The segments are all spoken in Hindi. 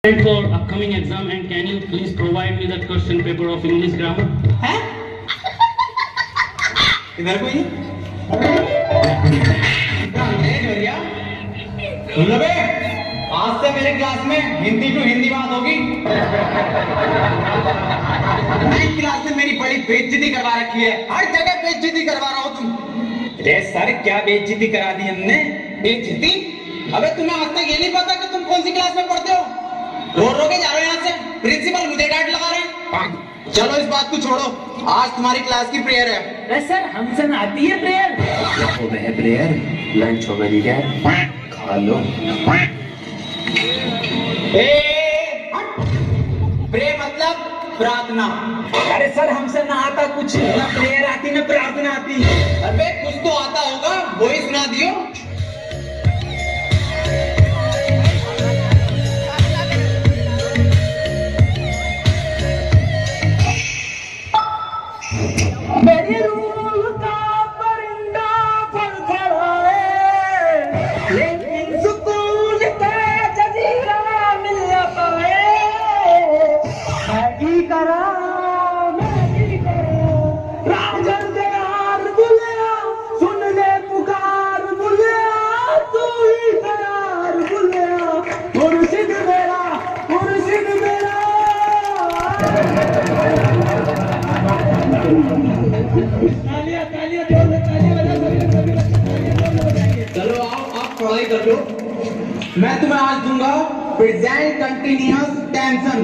For upcoming exam, and can you please provide me that question paper of English grammar? है? इधर कोई? सुन लो बे, आज से मेरे क्लास में हिंदी टू हिंदी बात होगी। एक क्लास में मेरी बड़ी बेइज्जती करवा रखी है, हर जगह बेइज्जती करवा रहा हो तुम। अरे सर क्या बेइज्जती करा दी हमने? बेइज्जती? अबे तुम्हें आज तक ये नहीं पता कि तुम कौन सी क्लास में पढ़ते हो? रो के जा रहे हो यहाँ से, प्रिंसिपल मुझे डांट लगा रहे हैं। चलो इस बात को छोड़ो, आज तुम्हारी क्लास की प्रेयर है। अरे सर हमसे ना आती है प्रेयर। हो गए प्रेयर, लंच हो गई क्या? खा लो। प्रेयर मतलब प्रार्थना। अरे सर हमसे ना आता कुछ, ना प्रेयर आती ना प्रार्थना आती। अबे कुछ तो आता होगा, वही सुना दियो। मेरी रूह का परिंदा फड़फड़ाए, लेकिन सुकून का जजीरा मिल न पाए। मैगी करा राजन दयार बुलिया, सुन ले पुकार बुलिया, तू ही दयार बुलिया, मुर्शिद मेरा, मुर्शिद मेरा। चलो आओ, आप पढ़ाई कर लो। मैं तुम्हें आज दूंगा प्रेजेंट कंटिन्यूअस टेंशन।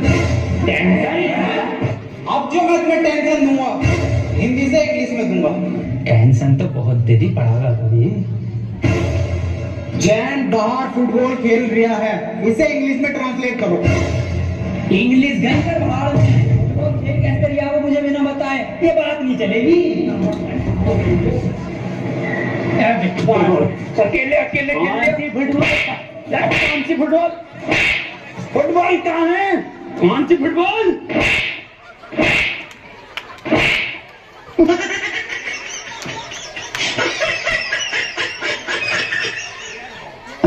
अब जो मैं तुम्हें टेंशन दूंगा, हिंदी से इंग्लिश में दूंगा। टेंशन तो बहुत दे दी, पढ़ागा कभी। जैन बाहर फुटबॉल खेल रहा है, इसे इंग्लिश में ट्रांसलेट करो। इंग्लिश गन कर बाहर वो खेल कैसे रिया वो मुझे बिना बताए ये बात नहीं चलेगी। अकेले अकेले कौन सी फुटबॉल? फुटबॉल कहाँ है? कौन सी फुटबॉल?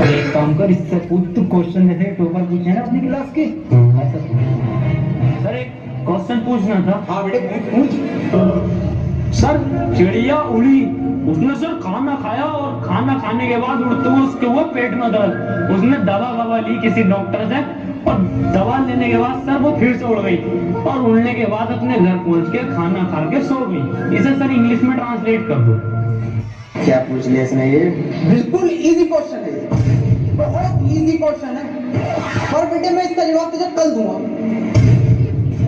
एक काम कर, इससे पूछ तू क्वेश्चन जैसे टॉपर पूछे ना अपनी क्लास के। सर एक क्वेश्चन पूछना था। हाँ बेटे पूछ। सर चिड़िया उड़ी, उसने सर खाना खाया और खाना खाने के बाद उड़ते हुए उसके हुआ पेट में दर्द। उसने दवा ववा ली किसी डॉक्टर से, और दवा लेने के बाद सर वो फिर से उड़ गई, और उड़ने के बाद अपने घर पहुंच के खाना खा के सो गई। इसे सर इंग्लिश में ट्रांसलेट कर दो। क्या पूछ लिया इसने ये? बिल्कुल इजी क्वेश्चन है, बहुत इजी क्वेश्चन है, और बेटे मैं इसका जवाब तुझे कल दूंगा।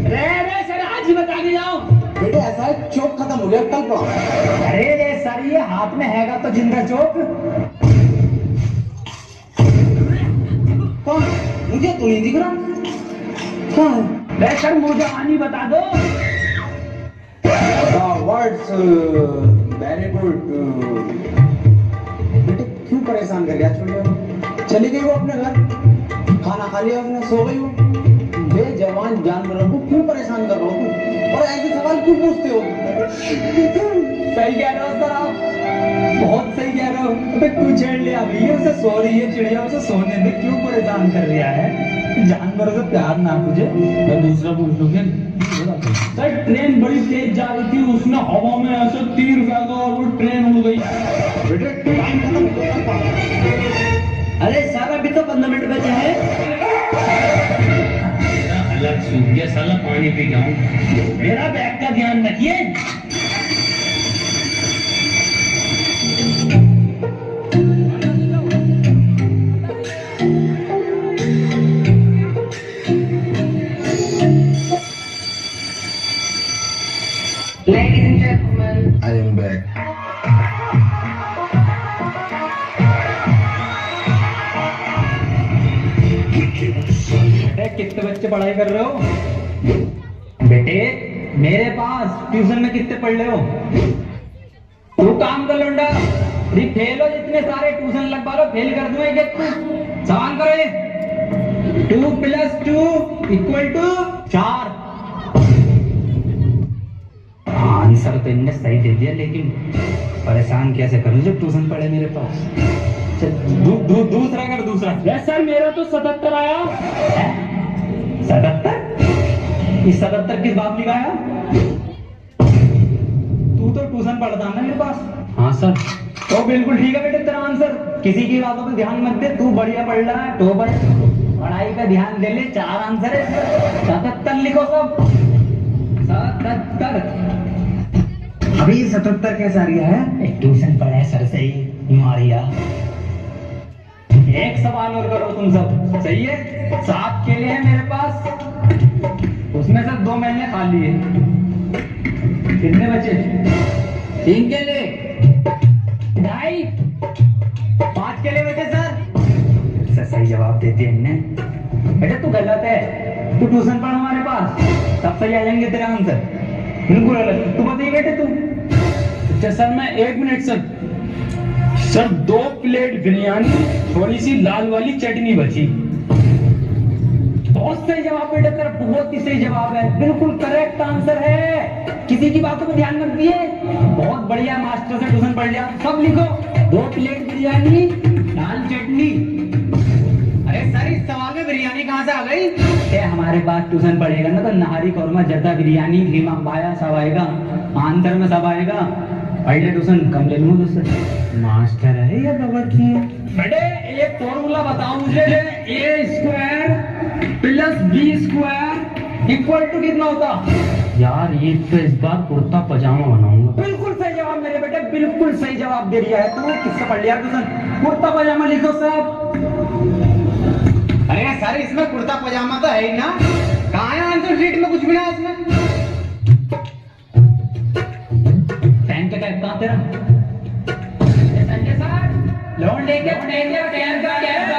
रे सर आज ही बता के जाओ। बेटे ऐसा है, चौक खत्म हो गया, कल पढ़ा। अरे रे सर ये हाथ में हैगा तो जिंदा चौक। कौन? मुझे तो नहीं दिख रहा। कहाँ है? रे सर मुझे आनी बता दो। Words very good. बेटे क्यों परेशान कर गया? छोड़िए, चली गई वो अपने घर, खाना खा लिया उसने, सो गई वो। बेजवान जानवरों को क्यों परेशान कर रहे हो तुम? और ऐसे सवाल क्यों पूछते हो? सही कह रहे हो सर आप, बहुत सही कह रहे हो। अबे तू छेड़ लिया भैया, उसे सो रही है चिड़िया, उसे सोने में क्यों परेशान कर रहा है? जानवरों से प्यार ना तुझे। मैं दूसरा पूछ लूँ फिर। सर ट्रेन बड़ी तेज जा रही थी, उसने हवा में ऐसे तीर फेंका और वो ट्रेन उड़ गई। बेटे टाइम खत्म हो गया। अरे सर अभी तो 15 मिनट बचे हैं। अलग सूख गया साला, पानी पी गया हूँ। मेरा बैग का ध्यान रखिए। Ladies and gentlemen, I am back. कितने बच्चे पढ़ाई कर रहे हो? बेटे मेरे पास ट्यूशन में कितने पढ़ रहे हो? तू काम कर लौंडा, फेल हो जितने सारे ट्यूशन लगवा लो, फेल कर दूंगा एक तू। सवाल करो ये। 2 + 2 = 4। आंसर तो इनने सही दे दिया, लेकिन परेशान कैसे करूं जब ट्यूशन पढ़े मेरे पास। दूसरा कर दूसरा। सर मेरा तो 77 आया। ये 77 किस बात लिखाया? तू तो ट्यूशन पढ़ता ना मेरे पास। हाँ सर। तो बिल्कुल ठीक है बेटे तेरा आंसर, किसी की बातों पे ध्यान मत दे, तू बढ़िया पढ़ रहा है, तो पढ़ाई का ध्यान दे ले। 4 आंसर है इसमें, 77 लिखो सब, 77। अभी 77 कैसा आ रहा है? ट्यूशन पढ़े सर से ही मारिया। एक सवाल और करो तुम सब, सही है? 7 केले हैं मेरे पास, उसमें से 2 मैंने खा लिए, कितने बचे? 3 केले, 2.5, 5 केले बचे सर। सही जवाब देती है इनने। बेटा तू गलत है, तू ट्यूशन पढ़ हमारे पास, तब सही आ जाएंगे तेरे आंसर। बिल्कुल गलत। तू बताइए बेटे तू। अच्छा सर, मैं 1 minute sir. Sir 2 plate biryani, थोड़ी सी लाल वाली चटनी बची। बहुत सही जवाब बेटा तेरा, बहुत ही सही जवाब है, बिल्कुल करेक्ट आंसर है। किसी की बातों पर ध्यान मत दिए, बहुत बढ़िया मास्टर से ट्यूशन पढ़ लिया। सब लिखो, 2 प्लेट बिरयानी, लाल चटनी। अरे सर इस सवाल में बिरयानी कहाँ से आ गई? हमारे पास ट्यूशन पढ़ेगा ना तो नहारी कौरमा जर्दा बिरयानी लीमा बाया सब आएगा, आंसर में सब आएगा। पहले ट्यूशन कम ले लूंगा तुझसे। मास्टर है या बबरखी है? बेटे एक फॉर्मूला बताओ मुझे, A² + B² इक्वल टू कितना होता? यार ये तो इस बार कुर्ता पजामा बनाऊंगा। बिल्कुल सही जवाब मेरे बेटे, बिल्कुल सही जवाब दे दिया है तू। किससे पढ़ लिया ट्यूशन? कुर्ता पजामा लिखो सब। अरे सर इसमें कुर्ता पजामा तो है ही ना, कहाँ है आंसर शीट में? कुछ भी ना है इसमें। पेन का कैप कहाँ तेरा? लौंडे के पेन का कैप